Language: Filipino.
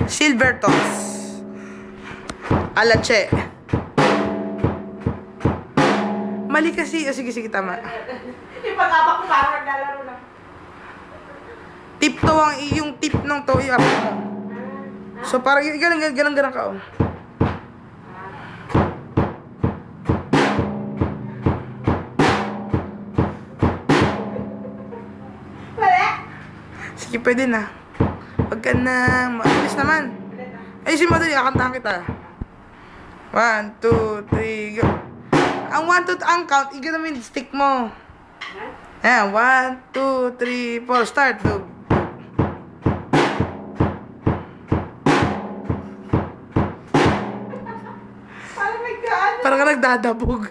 Silver toss. Alache. Mali kasi. O, sige, tama. Ipag-apak ko parang naglalaro na. Tip to yung tip ng to, i-apak mo. So, parang ganun ka, oh. Sige, pwede na. Huwag ka na. Mabilis naman. Ayusin mo dali. Akantahan kita. 1, 2, 3, go. Ang 1, 2, ang count, igano mo yung stick mo. Ayan, 1, 2, 3, 4. Start. Go. Parang ka nagdadabog.